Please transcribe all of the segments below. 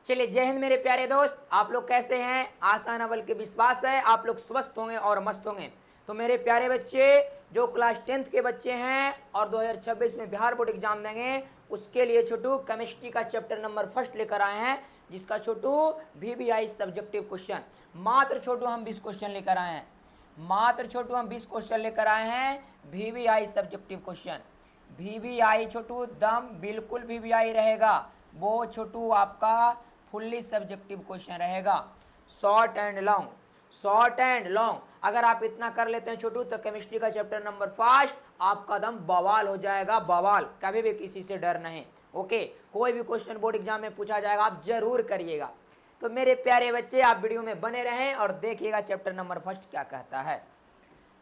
चलिए, जय हिंद मेरे प्यारे दोस्त। आप लोग कैसे हैं? आशा न बल्कि विश्वास है आप लोग स्वस्थ होंगे और मस्त होंगे। तो मेरे प्यारे बच्चे, जो क्लास 10th के बच्चे हैं और 2026 में बिहार बोर्ड एग्जाम देंगे, उसके लिए छोटू केमिस्ट्री का चैप्टर नंबर 1 लेकर आए हैं, जिसका छोटू VBI सब्जेक्टिव क्वेश्चन। मात्र छोटू हम 20 क्वेश्चन लेकर आए हैं। मात्र छोटू हम 20 क्वेश्चन लेकर आए हैं VBI सब्जेक्टिव क्वेश्चन। VBI छोटू दम बिल्कुल VBI रहेगा, वो छोटू आपका फुल्ली सब्जेक्टिव क्वेश्चन रहेगा। Short and long, short and long अगर आप इतना कर लेते हैं छोटू, तो केमिस्ट्री का चैप्टर नंबर 5 आपका दम बवाल हो जाएगा, बवाल। कभी भी किसी से डर नहीं। ओके, कोई भी क्वेश्चन बोर्ड एग्जाम में पूछा जाएगा, आप जरूर करिएगा। तो मेरे प्यारे बच्चे, आप वीडियो में बने रहें और देखिएगा चैप्टर नंबर 1 क्या कहता है।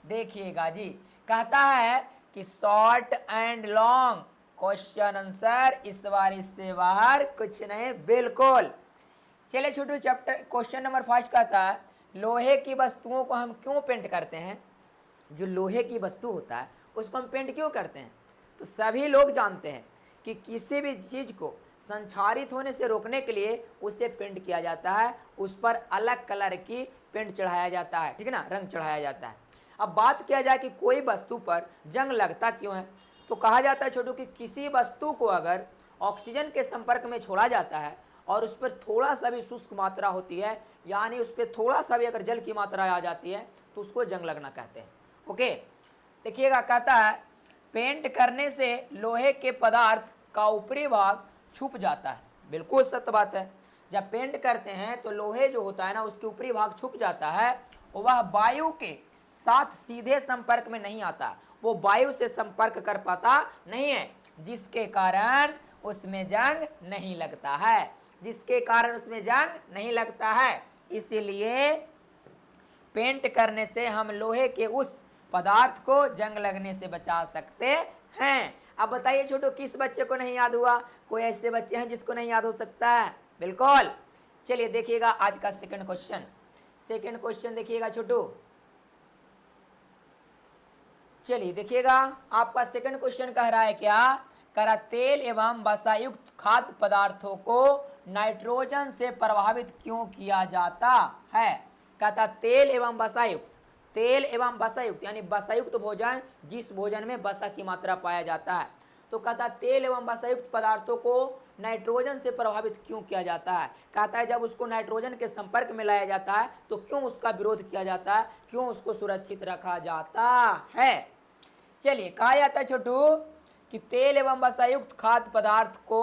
देखिएगा जी, कहता है कि short and long question answer, इस बार इससे बाहर कुछ नहीं, बिल्कुल। चलिए छोटू, चैप्टर क्वेश्चन नंबर 5 कहता है, लोहे की वस्तुओं को हम क्यों पेंट करते हैं? जो लोहे की वस्तु होता है उसको हम पेंट क्यों करते हैं? तो सभी लोग जानते हैं कि किसी भी चीज़ को संक्षारित होने से रोकने के लिए उसे पेंट किया जाता है, उस पर अलग कलर की पेंट चढ़ाया जाता है, ठीक है ना, रंग चढ़ाया जाता है। अब बात किया जाए कि कोई वस्तु पर जंग लगता क्यों है, तो कहा जाता है छोटू कि किसी वस्तु को अगर ऑक्सीजन के संपर्क में छोड़ा जाता है और उस पर थोड़ा सा भी शुष्क मात्रा होती है, यानी उस पर थोड़ा सा भी अगर जल की मात्रा आ जाती है, तो उसको जंग लगना कहते हैं। ओके, देखिएगा, कहता है पेंट करने से लोहे के पदार्थ का ऊपरी भाग छुप जाता है। बिल्कुल सत्य बात है। जब पेंट करते हैं तो लोहे जो होता है ना, उसके ऊपरी भाग छुप जाता है, वह वायु के साथ सीधे संपर्क में नहीं आता, वो वायु से संपर्क कर पाता नहीं है, जिसके कारण उसमें जंग नहीं लगता है, जिसके कारण उसमें जंग नहीं लगता है। इसीलिए पेंट करने से हम लोहे के उस पदार्थ को जंग लगने से बचा सकते हैं। अब बताइए छोटू, किस बच्चे को नहीं याद हुआ? कोई ऐसे बच्चे हैं जिसको नहीं याद हो सकता है? बिल्कुल। चलिए देखिएगा आज का सेकंड क्वेश्चन। सेकंड क्वेश्चन देखिएगा छोटू। चलिए देखिएगा, आपका सेकंड क्वेश्चन कह रहा है क्या? कह रहा तेल एवं वसायुक्त खाद्य पदार्थों को नाइट्रोजन से प्रभावित क्यों किया जाता है? कहता तेल एवं वसायुक्त, तेल एवं वसायुक्त यानी वसायुक्त भोजन, जिस भोजन में वसा की मात्रा पाया जाता है। तो कहता तेल एवं वसायुक्त पदार्थों को नाइट्रोजन से प्रभावित क्यों किया जाता है? कहता है जब उसको नाइट्रोजन के संपर्क में लाया जाता है तो क्यों उसका विरोध किया जाता है, क्यों उसको सुरक्षित रखा जाता है? चलिए, कहा जाता है छोटू कि तेल एवं वसायुक्त खाद्य पदार्थ को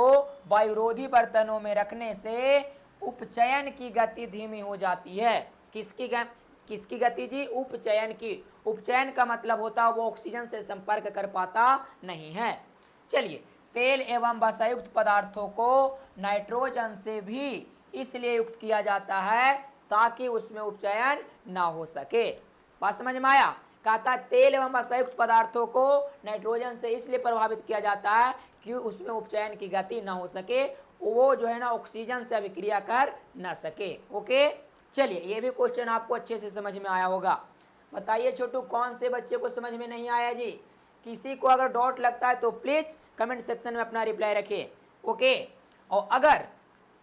वायुरोधी बर्तनों में रखने से उपचयन की गति धीमी हो जाती है। किसकी गति जी? उपचयन की। उपचयन का मतलब होता है वो ऑक्सीजन से संपर्क कर पाता नहीं है। चलिए, तेल एवं वसायुक्त पदार्थों को नाइट्रोजन से भी इसलिए युक्त किया जाता है ताकि उसमें उपचयन ना हो सके। बात समझ में आया? कहता तेल एवं वसायुक्त पदार्थों को नाइट्रोजन से इसलिए प्रभावित किया जाता है कि उसमें उपचयन की गति ना हो सके, वो जो है ना ऑक्सीजन से अभिक्रिया कर ना सके। ओके, चलिए, ये भी क्वेश्चन आपको अच्छे से समझ में आया होगा। बताइए छोटू, कौन से बच्चे को समझ में नहीं आया जी? किसी को अगर डाउट लगता है तो प्लीज कमेंट सेक्शन में अपना रिप्लाई रखिए। ओके, और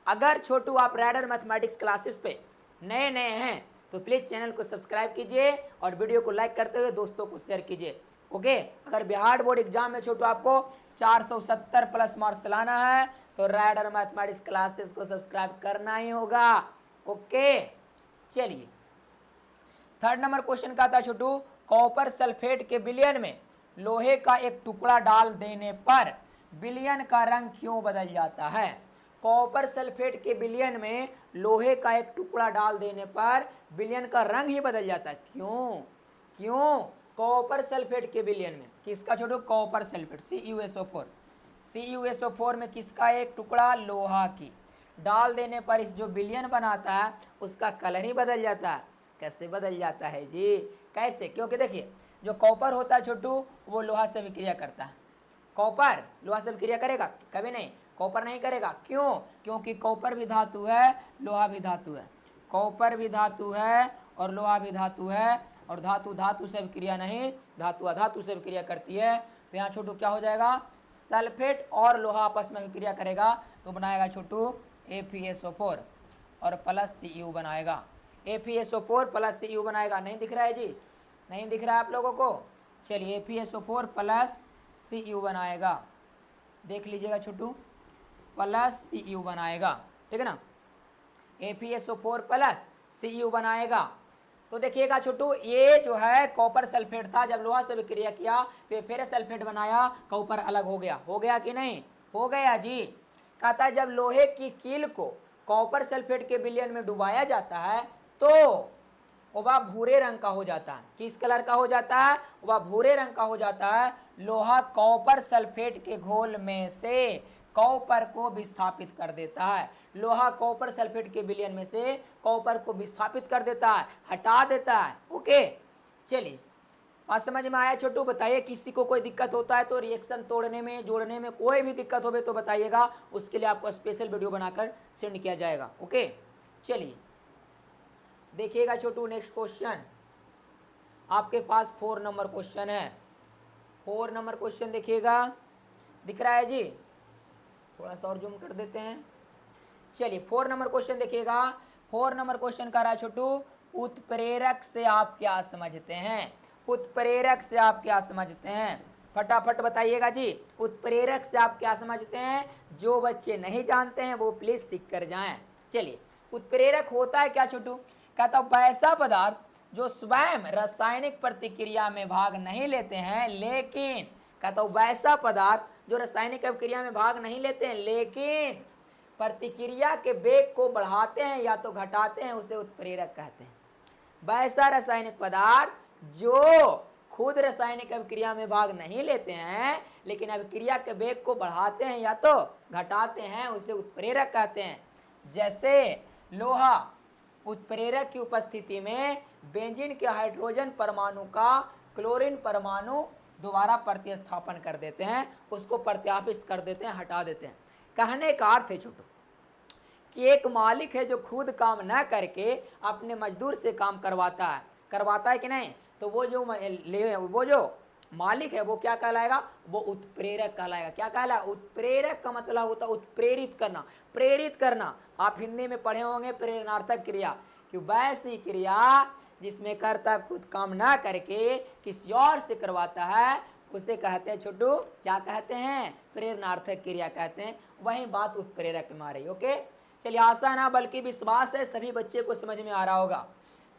अगर छोटू आप राइडर मैथमेटिक्स क्लासेस पे नए हैं तो प्लीज चैनल को सब्सक्राइब कीजिए और वीडियो को लाइक करते हुए दोस्तों को शेयर कीजिए। ओके, अगर बिहार बोर्ड एग्जाम में छोटू आपको 470 प्लस मार्क्स लाना है तो राइडर मैथमेटिक्स क्लासेस को सब्सक्राइब करना ही होगा। ओके, चलिए थर्ड नंबर क्वेश्चन का था छोटू, कॉपर सल्फेट के विलयन में लोहे का एक टुकड़ा डाल देने पर विलयन का रंग क्यों बदल जाता है? कॉपर सल्फेट के विलयन में लोहे का एक टुकड़ा डाल देने पर विलयन का रंग ही बदल जाता है। क्यों? कॉपर सल्फेट के विलयन में किसका छोटू? Copper sulphate CuSO4। CuSO4 में किसका एक टुकड़ा? लोहा की डाल देने पर इस जो विलयन बनाता है उसका कलर ही बदल जाता है। कैसे बदल जाता है जी? कैसे? क्योंकि देखिए, जो कॉपर होता है छोटू वो लोहा से विक्रिया करता है। कॉपर लोहा से विक्रिया करेगा? कभी नहीं, कॉपर नहीं करेगा। क्यों? क्योंकि कॉपर भी धातु है, लोहा भी धातु है। कॉपर भी धातु है और लोहा भी धातु है, और धातु से विक्रिया नहीं, धातु अधातु से विक्रिया करती है। तो यहाँ छोटू क्या हो जाएगा? सल्फेट और लोहा आपस में विक्रिया करेगा तो बनाएगा छोटू FeSO4 और प्लस Cu बनाएगा। FeSO4 प्लस Cu बनाएगा। नहीं दिख रहा है जी? नहीं दिख रहा है आप लोगों को? चलिए FeSO4 प्लस Cu बनाएगा, देख लीजिएगा छोटू, प्लस Cu बनाएगा, ठीक है ना। FeSO4 प्लस Cu बनाएगा। तो देखिएगा छोटू, ये जो है कॉपर सल्फेट था, जब लोहा से विक्रिया किया तो ये फेरस सल्फेट बनाया, कॉपर अलग हो गया कि नहीं? हो गया जी। कहता है जब लोहे की कील को कॉपर सल्फेट के विलयन में डुबाया जाता है तो वह भूरे रंग का हो जाता है। किस कलर का हो जाता है? वह भूरे रंग का हो जाता है। लोहा कॉपर सल्फेट के घोल में से कॉपर को विस्थापित कर देता है। लोहा कॉपर सल्फेट के विलयन में से कॉपर को विस्थापित कर देता है, हटा देता है। ओके, चलिए बात समझ में आया छोटू? बताइए किसी को कोई दिक्कत होता है तो रिएक्शन तोड़ने में, जोड़ने में कोई भी दिक्कत हो तो बताइएगा, उसके लिए आपको स्पेशल वीडियो बनाकर सेंड किया जाएगा। ओके, चलिए देखिएगा छोटू, नेक्स्ट क्वेश्चन आपके पास 4 नंबर क्वेश्चन है। 4 नंबर क्वेश्चन देखिएगा, दिख रहा है जी? थोड़ा सा और जूम कर देते हैं। चलिए 4 नंबर क्वेश्चन देखिएगा। 4 नंबर क्वेश्चन कर रहा है छोटू, उत्प्रेरक से आप क्या समझते हैं? उत्प्रेरक से आप क्या समझते हैं? फटाफट बताइएगा जी, उत्प्रेरक से आप क्या समझते हैं? जो बच्चे नहीं जानते हैं वो प्लीज सीख कर जाएं। चलिए, उत्प्रेरक होता है क्या छोटू? कहता वैसा पदार्थ जो स्वयं रासायनिक प्रतिक्रिया में भाग नहीं लेते हैं, लेकिन कहता वैसा पदार्थ जो रासायनिक अभिक्रिया में भाग नहीं लेते हैं लेकिन प्रतिक्रिया के वेग को बढ़ाते हैं या तो घटाते हैं, उसे उत्प्रेरक कहते हैं। वैसा रासायनिक पदार्थ जो खुद रासायनिक अभिक्रिया में भाग नहीं लेते हैं लेकिन अभिक्रिया के वेग को बढ़ाते हैं या तो घटाते हैं, उसे उत्प्रेरक कहते हैं। जैसे लोहा उत्प्रेरक की उपस्थिति में बेंजीन के हाइड्रोजन परमाणु का क्लोरीन परमाणु दोबारा प्रतिस्थापन कर देते हैं, उसको प्रत्यापित कर देते हैं, हटा देते हैं। कहने का अर्थ है छोटू कि एक मालिक है जो खुद काम न करके अपने मजदूर से काम करवाता है कि नहीं? तो वो जो मालिक है वो क्या कहलाएगा? वो उत्प्रेरक कहलाएगा। क्या कहलाएगा? उत्प्रेरक का मतलब होता है उत्प्रेरित करना, प्रेरित करना। आप हिंदी में पढ़े होंगे प्रेरणार्थक क्रिया, कि वैसी क्रिया जिसमें कर्ता खुद काम ना करके किसी और से करवाता है, उसे कहते हैं छोटू, क्या कहते हैं? प्रेरणार्थक क्रिया कहते हैं। वही बात उत्प्रेरक में आ रही। ओके, चलिए आशा ना बल्कि विश्वास है सभी बच्चे को समझ में आ रहा होगा।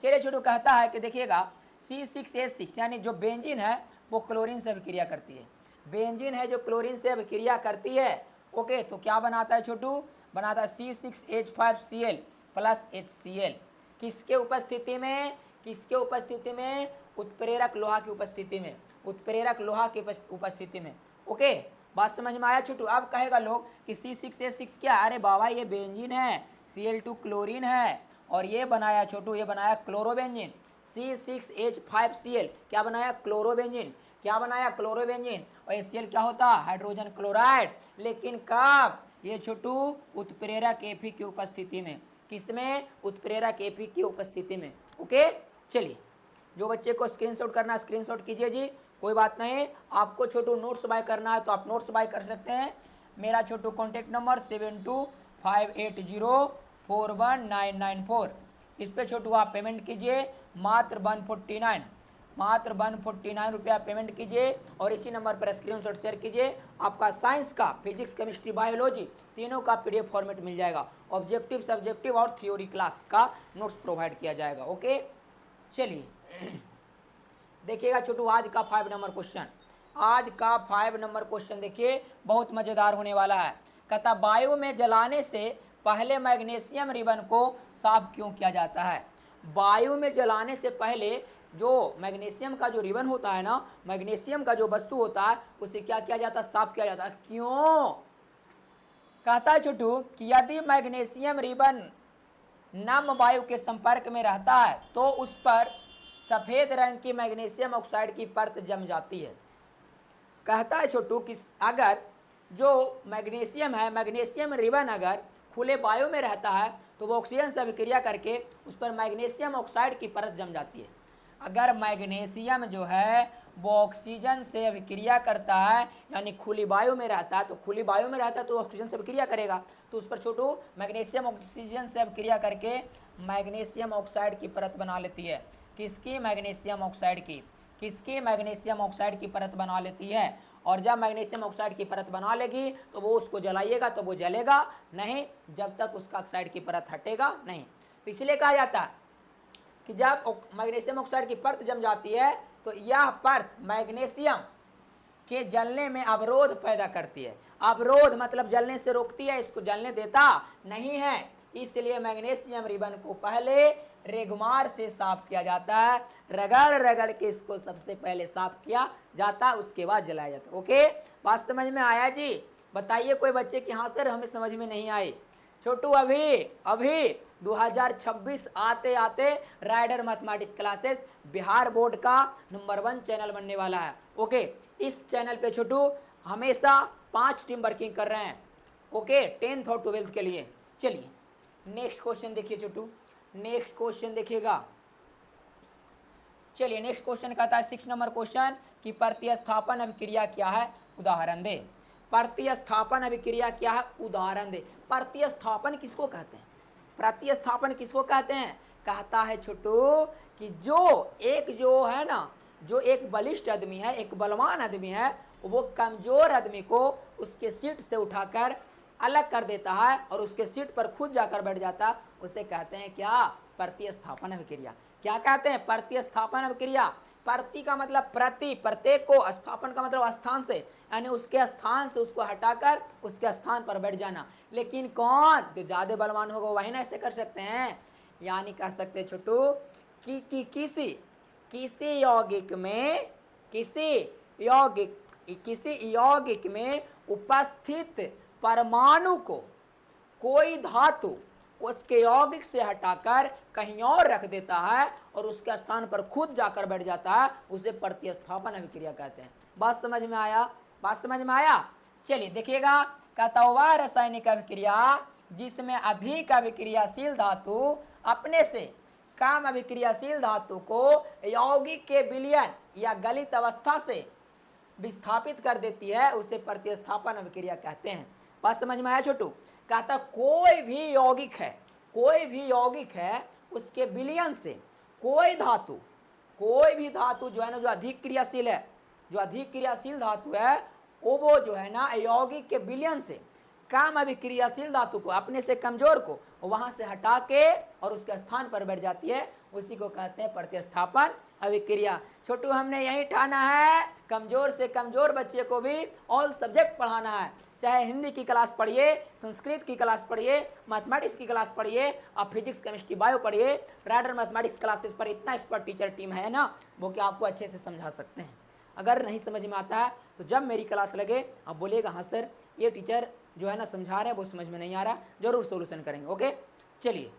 चलिए छोटू, कहता है कि देखिएगा C6H6 यानी जो बेंजीन है वो क्लोरीन से अभिक्रिया करती है। बेंजीन है जो क्लोरीन से अभिक्रिया करती है। ओके, तो क्या बनाता है छोटू? बनाता है C6H5Cl प्लस HCl। किसके उपस्थिति में? किसके उपस्थिति में? उत्प्रेरक लोहा की उपस्थिति में, उत्प्रेरक लोहा की उपस्थिति में। ओके, बात समझ में आया छोटू? अब कहेगा लोग कि C6H6 क्या? अरे बाबा ये बेंजीन है, Cl2 क्लोरीन है और ये बनाया छोटू, ये बनाया क्लोरोबेंजीन। C6H5Cl क्या बनाया? क्लोरोबेंजीन। क्या बनाया? क्लोरोबेंजीन। और HCl क्या होता? Hydrogen chloride. लेकिन कब? ये छोटू उत्प्रेरक Fe की उपस्थिति में। किसमें? उत्प्रेरक Fe की उपस्थिति में। ओके, चलिए जो बच्चे को स्क्रीनशॉट करना स्क्रीनशॉट कीजिए जी, कोई बात नहीं। आपको छोटू नोट्स बाय करना है तो आप नोट्स बाय कर सकते हैं। मेरा छोटू कॉन्टैक्ट नंबर 7258041994, इस पे छोटू आप पेमेंट कीजिए। मात्र 149 रुपया पेमेंट कीजिए और इसी नंबर पर स्क्रीनशॉट शेयर कीजिए। आपका साइंस का, फिजिक्स, केमिस्ट्री, बायोलॉजी तीनों का PDF फॉर्मेट मिल जाएगा। ऑब्जेक्टिव, सब्जेक्टिव और थ्योरी क्लास का नोट्स प्रोवाइड किया जाएगा। ओके, चलिए देखिएगा छोटू आज का 5 नंबर क्वेश्चन। आज का 5 नंबर क्वेश्चन देखिए, बहुत मज़ेदार होने वाला है। कहता वायु में जलाने से पहले मैग्नीशियम रिबन को साफ क्यों किया जाता है? वायु में जलाने से पहले जो मैग्नीशियम का जो रिबन होता है ना, मैग्नीशियम का जो वस्तु होता है, उसे क्या किया जाता है? साफ किया जाता है। क्यों? कहता है छोटू कि यदि मैग्नीशियम रिबन नम वायु के संपर्क में रहता है तो उस पर सफ़ेद रंग की मैग्नीशियम ऑक्साइड की परत जम जाती है। कहता है छोटू कि अगर जो मैग्नीशियम है, मैग्नीशियम रिबन अगर खुले वायु में रहता है तो वो ऑक्सीजन से अभिक्रिया करके उस पर मैग्नीशियम ऑक्साइड की परत जम जाती है। अगर मैग्नीशियम जो है वो ऑक्सीजन से अभिक्रिया करता है, यानी खुली वायु में रहता है, तो खुली वायु में रहता है तो ऑक्सीजन से अभिक्रिया करेगा। तो उस पर छोटू मैग्नीशियम ऑक्सीजन से अभिक्रिया करके मैग्नीशियम ऑक्साइड की परत बना लेती है। किसकी? मैग्नीशियम ऑक्साइड की। किसकी? मैग्नीशियम ऑक्साइड की परत बना लेती है। और जब मैग्नीशियम ऑक्साइड की परत बना लेगी तो वो उसको जलाइएगा तो वो जलेगा नहीं जब तक उसका ऑक्साइड की परत हटेगा नहीं। तो इसलिए कहा जाता है कि जब मैग्नीशियम ऑक्साइड की परत जम जाती है तो यह परत मैग्नीशियम के जलने में अवरोध पैदा करती है। अवरोध मतलब जलने से रोकती है, इसको जलने देता नहीं है। इसलिए मैग्नीशियम रिबन को पहले रेगमार से साफ किया जाता है, रगड़ रगड़ के इसको सबसे पहले साफ किया जाता, उसके बाद जलाया जाता। ओके, बात समझ में आया जी? बताइए कोई बच्चे कि हाँ सर हमें समझ में नहीं आई। छोटू अभी 2026 आते आते rider mathematics classes Bihar board का नंबर 1 चैनल बनने वाला है। ओके, इस चैनल पे छोटू हमेशा 5 टीम वर्किंग कर रहे हैं। ओके, 10th और 12th के लिए। चलिए नेक्स्ट क्वेश्चन देखिए छोटू, नेक्स्ट क्वेश्चन देखिएगा। चलिए नेक्स्ट क्वेश्चन कहता है 6 नंबर क्वेश्चन कि प्रतिस्थापन अभिक्रिया क्या है, उदाहरण दे। प्रतिस्थापन अभिक्रिया क्या है, उदाहरण दे। प्रतिस्थापन किसको कहते हैं? प्रतिस्थापन किसको कहते हैं? कहता है छोटू कि जो है ना, जो एक बलिष्ठ आदमी है, एक बलवान आदमी है, वो कमजोर आदमी को उसके सीट से उठाकर अलग कर देता है और उसके सीट पर खुद जाकर बैठ जाता है, उसे कहते हैं क्या? प्रतिस्थापन अभिक्रिया। क्या कहते हैं? प्रतिस्थापन अभिक्रिया। प्रति का मतलब प्रति, प्रत्येक को, स्थापन का मतलब स्थान से, यानी उसके स्थान से उसको हटाकर उसके स्थान पर बैठ जाना। लेकिन कौन? जो ज्यादा बलवान होगा वही ना ऐसे कर सकते हैं। यानी कह सकते छोटू कि किसी यौगिक में उपस्थित परमाणु को कोई धातु उसके यौगिक से हटाकर कहीं और रख देता है और उसके स्थान पर खुद जाकर बैठ जाता है, उसे प्रतिस्थापन अभिक्रिया कहते हैं। बात समझ में आया? बात समझ में आया? चलिए देखिएगा, कहता वह रासायनिक अभिक्रिया जिसमें अधिक अभिक्रियाशील धातु अपने से कम अभिक्रियाशील धातु को यौगिक के विलयन या गलित अवस्था से विस्थापित कर देती है, उसे प्रतिस्थापन अभिक्रिया कहते हैं। बात समझ में आया छोटू? कहता कोई भी यौगिक है उसके विलयन से कोई भी धातु जो है ना, जो अधिक क्रियाशील है, जो अधिक क्रियाशील धातु है वो जो है ना यौगिक के विलयन से कम अभिक्रियाशील धातु को, अपने से कमजोर को वहां से हटा के और उसके स्थान पर बैठ जाती है, उसी को कहते हैं प्रतिस्थापन अभिक्रिया। छोटू हमने यही ठाना है कमजोर से कमजोर बच्चे को भी ऑल सब्जेक्ट पढ़ाना है, चाहे हिंदी की क्लास पढ़िए, संस्कृत की क्लास पढ़िए, मैथमेटिक्स की क्लास पढ़िए, आप फिजिक्स केमिस्ट्री बायो पढ़िए। राइडर मैथमेटिक्स क्लासेस पर इतना एक्सपर्ट टीचर टीम है ना, वो कि आपको अच्छे से समझा सकते हैं। अगर नहीं समझ में आता है तो जब मेरी क्लास लगे आप बोलिएगा हाँ सर ये टीचर जो है ना समझा रहे हैं वो समझ में नहीं आ रहा, जरूर सोल्यूशन करेंगे। ओके, चलिए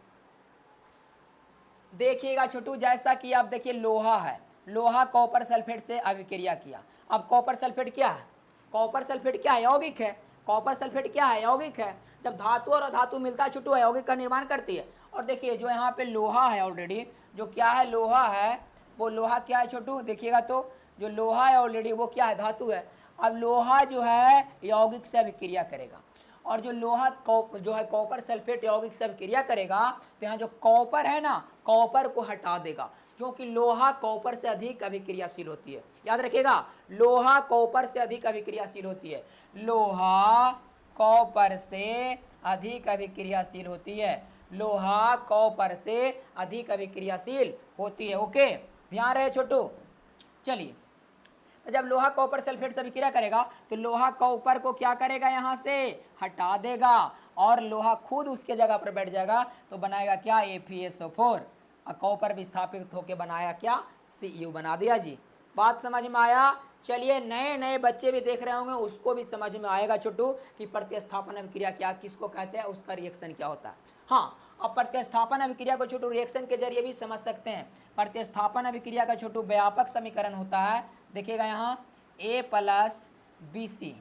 देखिएगा छोटू, जैसा कि आप देखिए लोहा है, लोहा कॉपर सल्फेट से अभिक्रिया किया। अब कॉपर सल्फेट क्या है? कॉपर सल्फेट क्या है? यौगिक है। कॉपर सल्फेट क्या है? यौगिक है। जब धातु और अधातु मिलता है छोटू यौगिक का निर्माण करती है। और देखिए जो यहाँ पे लोहा है ऑलरेडी, जो क्या है लोहा है, वो लोहा क्या है छोटू? देखिएगा तो जो लोहा है ऑलरेडी वो क्या है? धातु है। अब लोहा जो है यौगिक से अभिक्रिया करेगा, और जो लोहा जो है कॉपर सल्फेट यौगिक से अभिक्रिया करेगा, तो यहाँ जो कॉपर है ना, कॉपर को हटा देगा, क्योंकि लोहा कॉपर से अधिक अभिक्रियाशील होती है। याद रखिएगा, लोहा कॉपर से अधिक अभिक्रियाशील होती है। लोहा कॉपर से अधिक अभिक्रियाशील होती है। लोहा कॉपर से अधिक अभिक्रियाशील होती है। ओके, ध्यान रहे छोटू। चलिए, तो जब लोहा कॉपर सल्फेट से अभिक्रिया करेगा तो लोहा कॉपर को क्या करेगा? यहाँ से हटा देगा और लोहा खुद उसके जगह पर बैठ जाएगा, तो बनाएगा क्या? FeSO4। और कॉपर विस्थापित होकर बनाया क्या? Cu बना दिया जी। बात समझ में आया? चलिए नए नए बच्चे भी देख रहे होंगे, उसको भी समझ में आएगा छोटू कि प्रतिस्थापन अभिक्रिया क्या किसको कहते हैं, उसका रिएक्शन क्या होता है। हाँ, अब प्रतिस्थापन अभिक्रिया को छोटू रिएक्शन के जरिए भी समझ सकते हैं। प्रतिस्थापन अभिक्रिया का छोटू व्यापक समीकरण होता है, देखिएगा यहाँ A + BC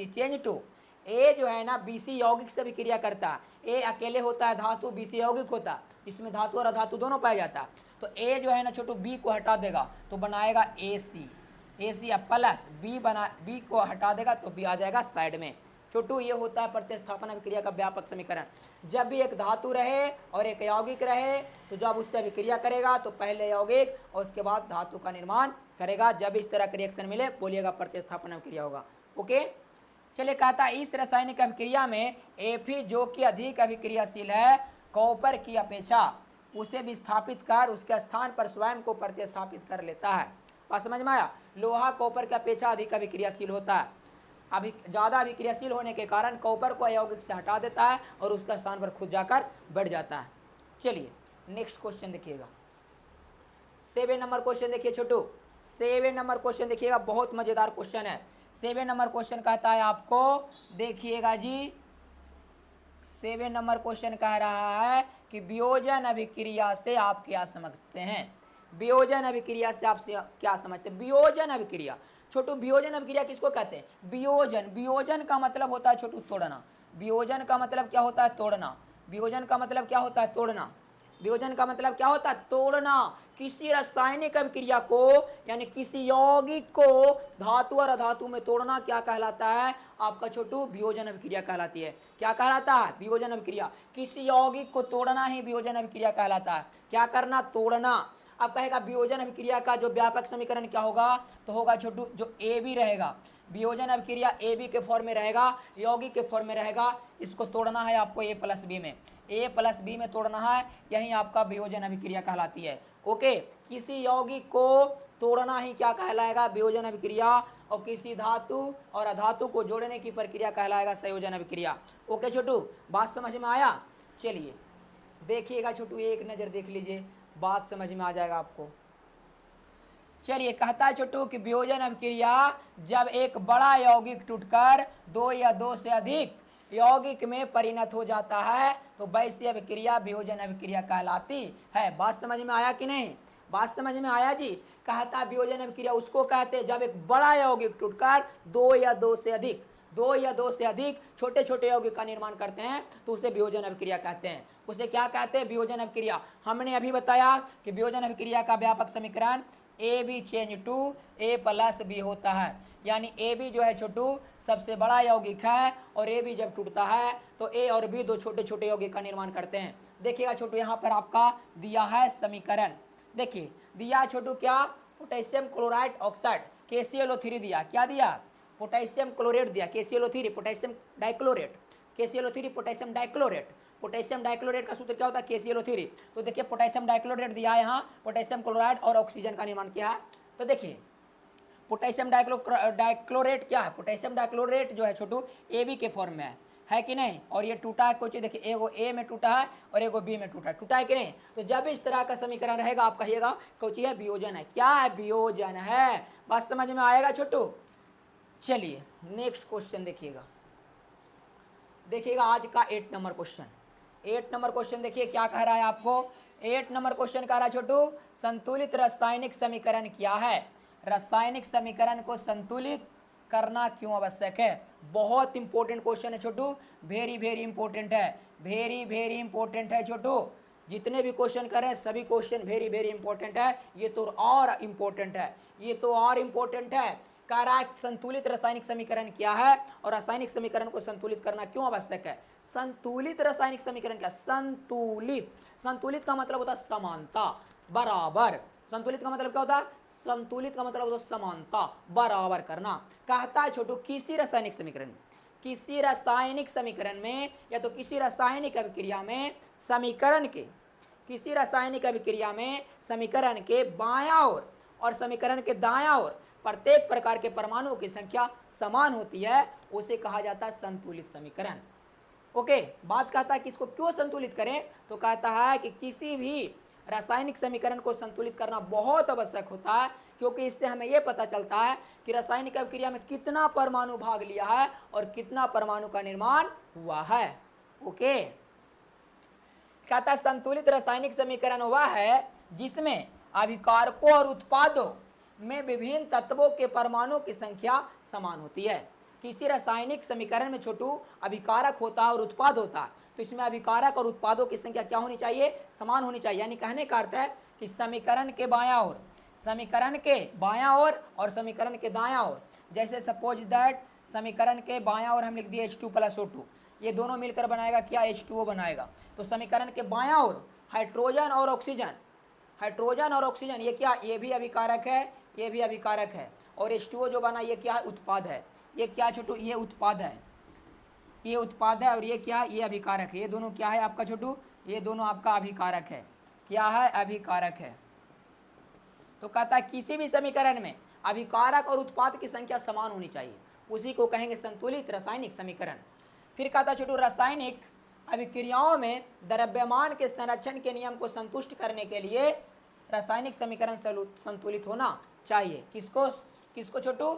चेंज टू ए जो है ना बीसी यौगिक से अभिक्रिया करता है। ए अकेले होता है धातु, बीसी यौगिक होता है, इसमें धातु और अधातु दोनों पाया जाता है। तो ए जो है ना छोटू बी को हटा देगा तो बनाएगा ए सी या प्लस बी को हटा देगा तो बी आ जाएगा साइड में। छोटू ये होता है प्रतिस्थापन अभिक्रिया का व्यापक समीकरण। जब भी एक धातु रहे और एक यौगिक रहे तो जब उससे अभिक्रिया करेगा तो पहले यौगिक और उसके बाद धातु का निर्माण करेगा। जब इस तरह का रिएक्शन मिले बोलिएगा प्रतिस्थापन अभिक्रिया होगा। ओके, चलिए कहता है इस रासायनिक अभिक्रिया में एफी जो कि अधिक अभिक्रियाशील है कॉपर की अपेक्षा उसे विस्थापित कर उसके स्थान पर स्वयं को प्रतिस्थापित कर लेता है। बात समझ में आया? लोहा कॉपर की अपेक्षा अधिक अभिक्रियाशील होता है। अभी ज़्यादा अभिक्रियाशील होने के कारण कॉपर को यौगिक से हटा देता है और उसका स्थान पर खुद जाकर बैठ जाता है। चलिए नेक्स्ट क्वेश्चन देखिएगा, 7 नंबर क्वेश्चन देखिए छोटू, 7 नंबर क्वेश्चन देखिएगा, बहुत मजेदार क्वेश्चन है। 7 नंबर क्वेश्चन कहता है आपको, देखिएगा जी 7 नंबर क्वेश्चन कह रहा है कि वियोजन अभिक्रिया से आप क्या समझते हैं? वियोजन अभिक्रिया से आप क्या समझते हैं? वियोजन अभिक्रिया छोटू, वियोजन अभिक्रिया किसको कहते हैं? वियोजन का मतलब होता है छोटू तोड़ना। वियोजन का मतलब क्या होता है? तोड़ना। वियोजन का मतलब क्या होता है? तोड़ना। वियोजन का मतलब क्या होता है? तोड़ना। किसी रासायनिक अभिक्रिया को यानी किसी यौगिक को धातु और अधातु में तोड़ना क्या कहलाता है आपका छोटू? वियोजन अभिक्रिया कहलाती है। क्या कहलाता है? वियोजन अभिक्रिया। किसी यौगिक को तोड़ना ही वियोजन अभिक्रिया कहलाता है। क्या करना? तोड़ना। अब कहेगा वियोजन अभिक्रिया का जो व्यापक समीकरण क्या होगा? तो होगा छोटू जो ए बी रहेगा, वियोजन अभिक्रिया ए बी के फॉर्म में रहेगा, यौगिक के फॉर्म में रहेगा। इसको तोड़ना है आपको ए प्लस बी में, ए प्लस बी में तोड़ना है, यही आपका वियोजन अभिक्रिया कहलाती है। ओके, किसी यौगिक को तोड़ना ही क्या कहलाएगा? वियोजन अभिक्रिया। और किसी धातु और अधातु को जोड़ने की प्रक्रिया कहलाएगा संयोजन अभिक्रिया। ओके छोटू, बात समझ में आया? चलिए देखिएगा छोटू, एक नज़र देख लीजिए, बात समझ में आ जाएगा आपको। चलिए कहता है छोटू कि वियोजन अभिक्रिया जब एक बड़ा यौगिक टूटकर 2 या 2 से अधिक यौगिक में परिणत हो जाता है तो वैसी अभिक्रिया वियोजन अभिक्रिया कहलाती है। बात समझ में आया कि नहीं? बात समझ में आया जी? कहता वियोजन अभिक्रिया उसको कहते हैं जब एक बड़ा यौगिक टूटकर 2 या 2 से अधिक छोटे छोटे यौगिक का निर्माण करते हैं तो उसे वियोजन अभिक्रिया कहते हैं। उसे क्या कहते हैं? वियोजन अभिक्रिया। हमने अभी बताया कि वियोजन अभिक्रिया का व्यापक समीकरण A B change to A plus B होता है। यानी ए बी जो है छोटू सबसे बड़ा यौगिक है और ए बी जब टूटता है तो ए और बी दो छोटे छोटे यौगिक का निर्माण करते हैं। देखिएगा छोटू यहाँ पर आपका दिया है समीकरण, देखिए दिया छोटू क्या? पोटेशियम क्लोराइड ऑक्साइड KClO3 दिया। क्या दिया? पोटेशियम क्लोरेट दिया, KClO3 potassium dichlorate, KClO3 potassium dichlorate. Potassium dichlorate का सूत्र क्या होता है? KClO3। तो देखिए पोटेशियम डाइक्लोरेट दिया है, यहाँ पोटेशियम क्लोराइड और ऑक्सीजन का निर्माण किया है। तो देखिए पोटेशियम डाइक्लोरेट क्या है? पोटेशियम डाइक्लोरेट जो है छोटू AB के फॉर्म में है कि नहीं? और ये टूटा है कोई, देखिए एगो A में टूटा है और एगो B में टूटा है कि नहीं? तो जब इस तरह का समीकरण रहेगा आप कहिएगा कोई है वियोजन है। क्या है? वियोजन है। बात समझ में आएगा छोटू? चलिए नेक्स्ट क्वेश्चन देखिएगा आज का 8 नंबर क्वेश्चन। 8 नंबर क्वेश्चन देखिए क्या कह रहा है आपको? 8 नंबर क्वेश्चन कह रहा है छोटू संतुलित रासायनिक समीकरण क्या है? रासायनिक समीकरण को संतुलित करना क्यों आवश्यक है? बहुत इंपॉर्टेंट क्वेश्चन है छोटू, वेरी वेरी इंपॉर्टेंट है, वेरी इंपॉर्टेंट है छोटू। जितने भी क्वेश्चन कर रहे हैं सभी क्वेश्चन वेरी इंपॉर्टेंट है। ये तो और इम्पोर्टेंट है। कह रहा है संतुलित रासायनिक समीकरण क्या है और रासायनिक समीकरण को संतुलित करना क्यों आवश्यक है? संतुलित रासायनिक समीकरण क्या? संतुलित का मतलब होता है समानता, बराबर। संतुलित का मतलब क्या होता है? संतुलित का मतलब होता है समानता, बराबर करना। कहता है छोटू किसी रासायनिक समीकरण में या तो किसी रासायनिक अभिक्रिया में समीकरण के बायां ओर और समीकरण के दायां ओर प्रत्येक प्रकार के परमाणुओं की संख्या समान होती है, उसे कहा जाता है संतुलित समीकरण। ओके, बात कहता है कि इसको क्यों संतुलित करें? तो कहता है कि किसी भी रासायनिक समीकरण को संतुलित करना बहुत आवश्यक होता है, क्योंकि इससे हमें यह पता चलता है कि रासायनिक अभिक्रिया में कितना परमाणु भाग लिया है और कितना परमाणु का निर्माण हुआ है। ओके, कहता है संतुलित रासायनिक समीकरण वह है जिसमें अभिकारकों और उत्पादों में विभिन्न तत्वों के परमाणुओं की संख्या समान होती है। किसी रासायनिक समीकरण में छोटू अभिकारक होता है और उत्पाद होता है, तो इसमें अभिकारक और उत्पादों की संख्या क्या होनी चाहिए, समान होनी चाहिए। यानी कहने का अर्थ है कि समीकरण के बायां ओर, समीकरण के बायां ओर और समीकरण के दायां ओर, जैसे सपोज दैट समीकरण के बायां ओर हम लिख दिए H2 + O2, ये दोनों मिलकर बनाएगा क्या, H2O बनाएगा। तो समीकरण के बायां ओर हाइड्रोजन और ऑक्सीजन, हाइड्रोजन और ऑक्सीजन ये क्या, ये भी अभिकारक है, ये भी अभिकारक है, और H2O जो बना ये क्या है, उत्पाद है। ये क्या छोटू, ये उत्पाद है, ये उत्पाद है, और ये क्या, ये अभिकारक है। ये दोनों क्या है आपका छोटू, ये दोनों आपका अभिकारक है। क्या है, अभिकारक है। तो कहता है किसी भी समीकरण में अभिकारक और उत्पाद की संख्या समान होनी चाहिए, उसी को कहेंगे संतुलित रासायनिक समीकरण। फिर कहता छोटू रासायनिक अभिक्रियाओं में द्रव्यमान के संरक्षण के नियम को संतुष्ट करने के लिए रासायनिक समीकरण संतुलित होना चाहिए। किसको किसको छोटू,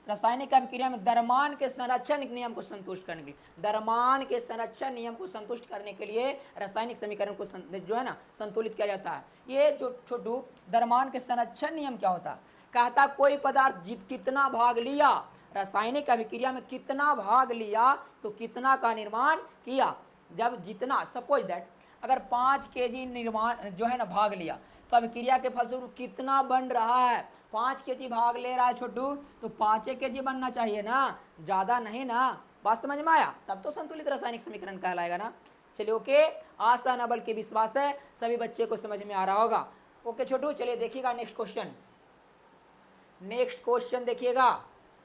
रासायनिक अभिक्रिया में द्रव्यमान के संरक्षण नियम को संतुष्ट करने के लिए, द्रव्यमान के संरक्षण नियम को संतुष्ट करने के लिए रासायनिक समीकरण को जो है ना संतुलित किया जाता है। ये जो छोटू द्रव्यमान के संरक्षण नियम क्या होता है, कहता कोई पदार्थ कितना भाग लिया, रासायनिक अभिक्रिया में कितना भाग लिया तो कितना का निर्माण किया। जब जितना सपोज दैट अगर 5 kg निर्माण जो है ना भाग लिया, तो अभिक्रिया के फलस्वरूप कितना बन रहा है, 5 kg भाग ले रहा है छोटू, तो 5 kg बनना चाहिए ना, ज़्यादा नहीं ना। बात समझ में आया, तब तो संतुलित रासायनिक समीकरण कहलाएगा ना। चलिए ओके, आशा न बल्कि विश्वास है सभी बच्चे को समझ में आ रहा होगा। ओके छोटू, चलिए देखिएगा नेक्स्ट क्वेश्चन, नेक्स्ट क्वेश्चन देखिएगा,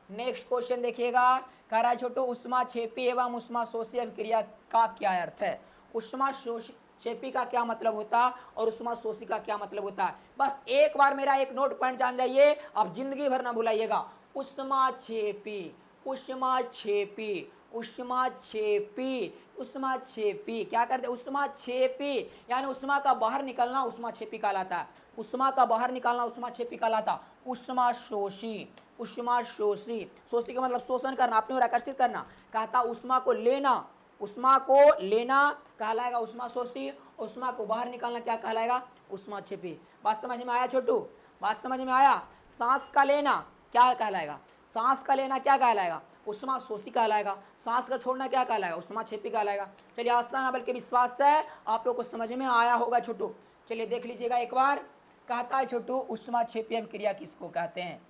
नेक्स्ट क्वेश्चन देखिएगा। कह रहा है छोटू ऊष्माक्षेपी एवं ऊष्माशोषी अभिक्रिया का क्या अर्थ है, ऊष्माक्षेपी का क्या मतलब होता है और ऊष्माशोषी का क्या मतलब होता है। बस एक बार मेरा एक नोट पॉइंट जान जाइए, अब जिंदगी भर ना भुलाइएगा। ऊष्माक्षेपी, ऊष्माक्षेपी, ऊष्माक्षेपी, ऊष्माक्षेपी क्या करते, ऊष्माक्षेपी यानी ऊष्मा का बाहर निकलना ऊष्माक्षेपी कहलाता है, ऊष्मा का बाहर निकालना ऊष्माक्षेपी कहलाता। ऊष्माशोषी, ऊष्माशोषी, शोषी का मतलब शोषण करना, अपनी ओर आकर्षित करना, कहता ऊष्मा को लेना, ऊष्मा को लेना कहलाएगा ऊष्माशोषी, ऊष्मा को बाहर निकालना क्या कहलाएगा, ऊष्माक्षेपी। बात समझ में आया छोटू, बात समझ में आया। सांस का लेना क्या कहलाएगा, सांस का लेना क्या कहलाएगा, ऊष्माशोषी कहलाएगा। सांस का छोड़ना क्या कहलाएगा, ऊष्माक्षेपी कहलाएगा। चलिए आस्था न बल्कि विश्वास है आप लोग को समझ में आया होगा छोटू। चलिए देख लीजिएगा एक बार, कहता है छोटू ऊष्माक्षेपी अभिक्रिया किसको कहते हैं,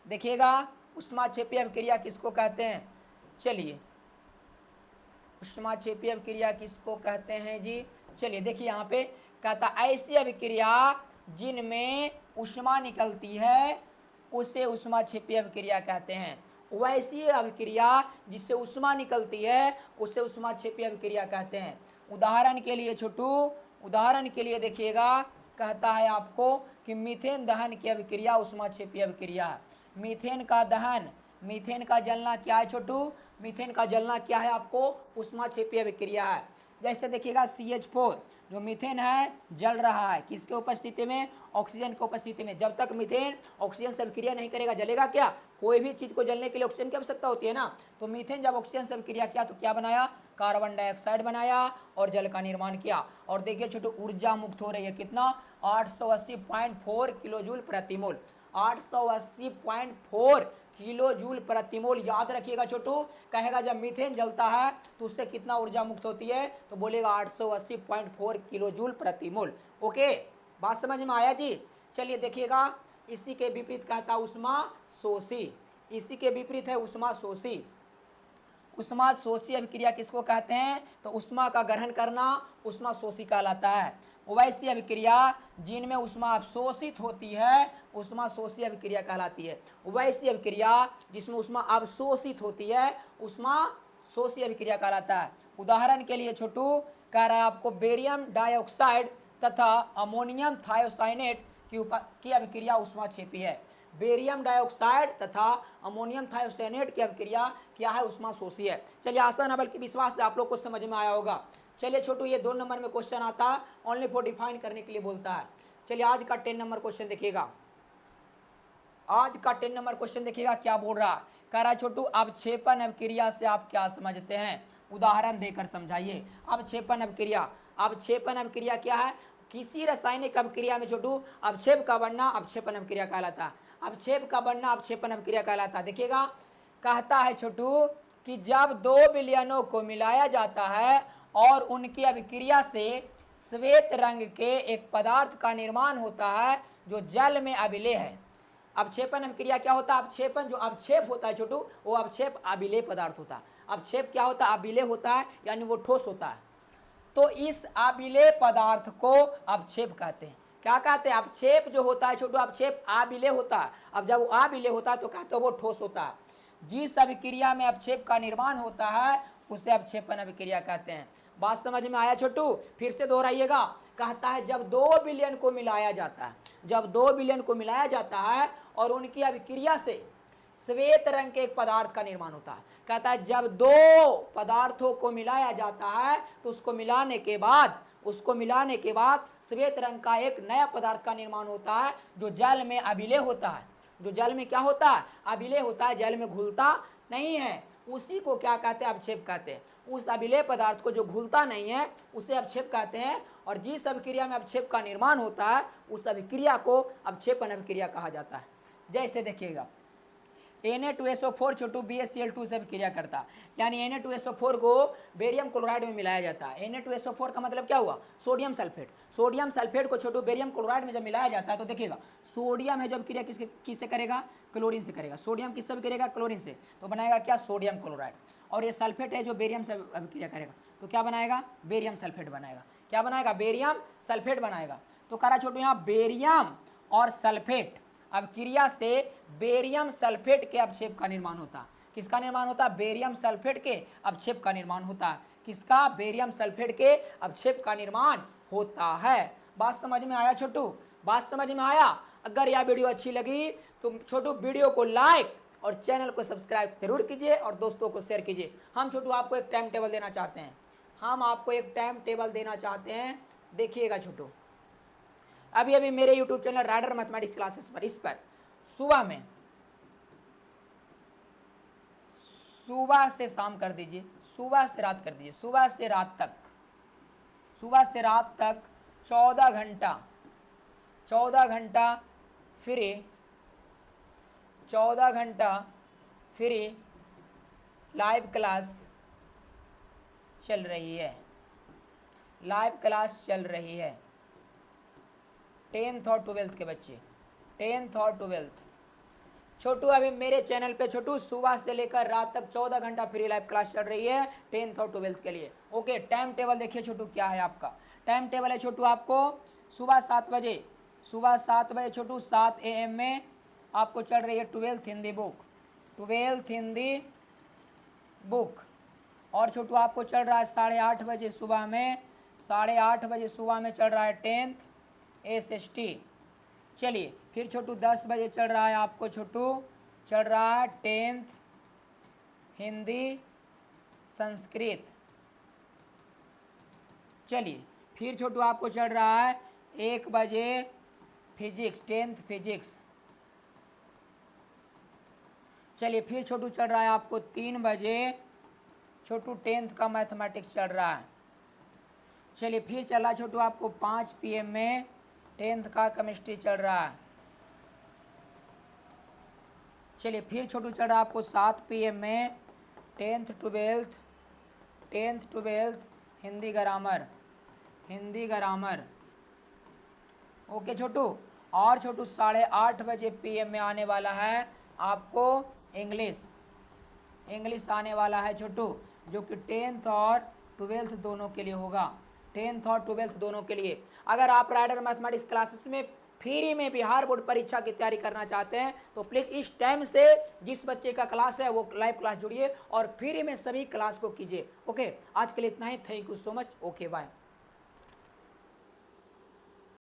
देखिएगा ऊष्माक्षेपी अभिक्रिया किसको कहते हैं। चलिए ऊष्माक्षेपी अभिक्रिया किसको कहते हैं जी, चलिए देखिए यहाँ पे कहता ऐसी अभिक्रिया जिनमें ऊष्मा निकलती है उसे ऊष्माक्षेपी अभिक्रिया कहते हैं। वैसी अभिक्रिया जिससे ऊष्मा निकलती है उसे ऊष्माक्षेपी अभिक्रिया कहते हैं। उदाहरण के लिए छोटू, उदाहरण के लिए देखिएगा, कहता है आपको कि मीथेन दहन की अभिक्रिया ऊष्माक्षेपी अभिक्रिया है। मीथेन का दहन, मीथेन का जलना क्या है छोटू, मीथेन का जलना क्या है आपको, ऊष्माक्षेपी अभिक्रिया है। जैसे देखिएगा CH4 जो मीथेन है जल रहा है, किसके उपस्थिति में, ऑक्सीजन की उपस्थिति में। जब तक मीथेन ऑक्सीजन से अभिक्रिया नहीं करेगा जलेगा क्या, कोई भी चीज़ को जलने के लिए ऑक्सीजन की आवश्यकता होती है ना। तो मीथेन जब ऑक्सीजन से अभिक्रिया किया तो क्या बनाया, कार्बन डाइऑक्साइड बनाया और जल का निर्माण किया। और देखिए छोटू ऊर्जा मुक्त हो रही है, कितना, 880.4 किलो जूल प्रति मोल, 880.4 किलो जूल प्रति मोल। याद रखिएगा छोटू, कहेगा जब मीथेन जलता है तो उससे कितना ऊर्जा मुक्त होती है, तो बोलेगा 880.4 किलो जूल प्रति मोल। ओके, बात समझ में आया जी। चलिए देखिएगा, इसी के विपरीत कहता ऊष्माशोषी, इसी के विपरीत है ऊष्माशोषी। ऊष्माशोषी अभिक्रिया किसको कहते हैं, तो ऊष्मा का ग्रहण करना ऊष्माशोषी कहलाता है। वैसी अभिक्रिया जिनमें ऊष्मा अवशोषित होती है ऊष्माशोषी अभिक्रिया कहलाती है। वैसी अभिक्रिया जिसमें ऊष्मा अवशोषित होती है ऊष्माशोषी अभिक्रिया कहलाता है। उदाहरण के लिए छोटू कह रहा है आपको बेरियम डाइऑक्साइड तथा अमोनियम थायोसाइनेट की अभिक्रिया ऊष्माक्षेपी है। बेरियम डाइऑक्साइड तथा अमोनियम थायोसाइनेट की अभिक्रिया क्या है, ऊष्माशोषी है। चलिए आशा न बल्कि विश्वास से आप लोग को समझ में आया होगा। चलिए छोटू ये 2 नंबर में क्वेश्चन आता है, ओनली फॉर डिफाइन करने के लिए बोलता है। चलिए आज का 10 नंबर क्वेश्चन देखिएगा, आज का 10 नंबर क्वेश्चन देखिएगा क्या बोल रहा है। कह रहा है छोटू अवक्षेपण अभिक्रिया से आप क्या समझते हैं, उदाहरण देकर समझाइए। अवक्षेपण अभिक्रिया, अवक्षेपण अभिक्रिया क्या है, किसी रासायनिक अभिक्रिया में छोटू अवक्षेप का बनना अवक्षेपण अभिक्रिया कहलाता है। अवक्षेप का बनना अवक्षेपण अभिक्रिया कहलाता है। देखिएगा कहता है छोटू कि जब दो विलयनों को मिलाया जाता है और उनकी अभिक्रिया से श्वेत रंग के एक पदार्थ का निर्माण होता है जो जल में अभिलय है। अवक्षेपण अभिक्रिया क्या होता है? अवक्षेपण, जो अवक्षेप होता है छोटू, वो अवक्षेप अभिलय पदार्थ होता है। अवक्षेप क्या होता है? अभिलय होता है, यानी वो ठोस होता है। तो इस अभिलय पदार्थ को अवक्षेप कहते हैं। क्या कहते हैं? अवक्षेप जो होता है छोटू, अवक्षेप अभिलय होता है। अब जब वो अभिलय होता है तो कहते हैं वो ठोस होता है। जिस अभिक्रिया में अवक्षेप का निर्माण होता है उसे अवक्षेपण अभिक्रिया कहते हैं। बात समझ में आया छोटू? फिर से दोहराइएगा। कहता है जब दो विलयन को मिलाया जाता है, जब दो विलयन को मिलाया जाता है और उनकी अभिक्रिया से श्वेत रंग के एक पदार्थ का निर्माण होता है। कहता है जब दो पदार्थों को मिलाया जाता है तो उसको मिलाने के बाद श्वेत रंग का एक नया पदार्थ का निर्माण होता है जो जल में अभिलय होता है। जो जल में क्या होता है? अभिलय होता है, जल में घुलता नहीं है। उसी को क्या कहते हैं? अवक्षेप कहते हैं। उस अभिलय पदार्थ को जो घुलता नहीं है उसे अवक्षेप कहते हैं। और जिस अभिक्रिया में अवक्षेप का निर्माण होता है उस अभिक्रिया को अवक्षेपण अभिक्रिया कहा जाता है। जैसे देखिएगा, Na2SO4 छोटू BaCl2 से अभिक्रिया करता है, यानी Na2SO4 को बेरियम क्लोराइड में मिलाया जाता है। Na2SO4 का मतलब क्या हुआ? Sodium sulphate. सोडियम सल्फेट को छोटू बेरियम क्लोराइड में जब मिलाया जाता है तो देखिएगा, सोडियम है जो अभिक्रिया किससे करेगा? क्लोरीन से करेगा। सोडियम किससे अभिक्रिया? क्लोरीन से। तो बनाएगा क्या? Sodium chloride. और ये सल्फेट है जो बेरियम से अभिक्रिया करेगा तो क्या बनाएगा? बेरियम सल्फेट बनाएगा। क्या बनाएगा? बेरियम सल्फेट बनाएगा। तो करा छोटू यहाँ बेरियम और सल्फेट अभिक्रिया से बेरियम सल्फेट के अवक्षेप का निर्माण होता है। किसका निर्माण होता है? बेरियम सल्फेट के अवक्षेप का निर्माण होता है। किसका? बेरियम सल्फेट के अवक्षेप का निर्माण होता है। बात समझ में आया छोटू? बात समझ में आया? अगर यह वीडियो अच्छी लगी तो छोटू वीडियो को लाइक और चैनल को सब्सक्राइब जरूर कीजिए और दोस्तों को शेयर कीजिए। हम छोटू आपको एक टाइम टेबल देना चाहते हैं। देखिएगा छोटू, अभी मेरे YouTube channel rider mathematics classes पर, इस पर सुबह से शाम कर दीजिए, सुबह से रात कर दीजिए, सुबह से रात तक 14 घंटा फ्री लाइव क्लास चल रही है। 10th और 12th के बच्चे, 10th और 12th छोटू अभी मेरे चैनल पे छोटू सुबह से लेकर रात तक 14 घंटा फ्री लाइव क्लास चल रही है 10th और 12th के लिए। ओके, टाइम टेबल देखिए छोटू क्या है आपका। टाइम टेबल है छोटू आपको सुबह 7 बजे छोटू 7 AM में आपको चल रही है 12th हिंदी बुक। और छोटू आपको चल रहा है 8:30 बजे सुबह में, 8:30 बजे सुबह में चल रहा है 10th SST। चलिए फिर छोटू 10 बजे चल रहा है आपको छोटू 10th हिंदी संस्कृत। चलिए फिर छोटू आपको चल रहा है 1 बजे फिजिक्स, 10th फिजिक्स। चलिए फिर छोटू चल रहा है आपको 3 बजे छोटू 10th का मैथमेटिक्स चल रहा है। चलिए फिर चला छोटू आपको 5 PM में 10th का केमिस्ट्री चल रहा है। चलिए फिर छोटू चल रहा है आपको 7 PM में 10th 12th Hindi grammar. Okay छोटू। और छोटू 8:30 बजे PM में आने वाला है आपको इंग्लिश आने वाला है छोटू, जो कि 10th और 12th दोनों के लिए होगा। 10th और 12th दोनों के लिए। अगर आप राइडर मैथमेटिक्स क्लासेस में फ्री में बिहार बोर्ड परीक्षा की तैयारी करना चाहते हैं तो प्लीज़ इस टाइम से जिस बच्चे का क्लास है वो लाइव क्लास जुड़िए और फ्री में सभी क्लास को कीजिए। ओके, आज के लिए इतना ही। Thank you so much. Okay, bye.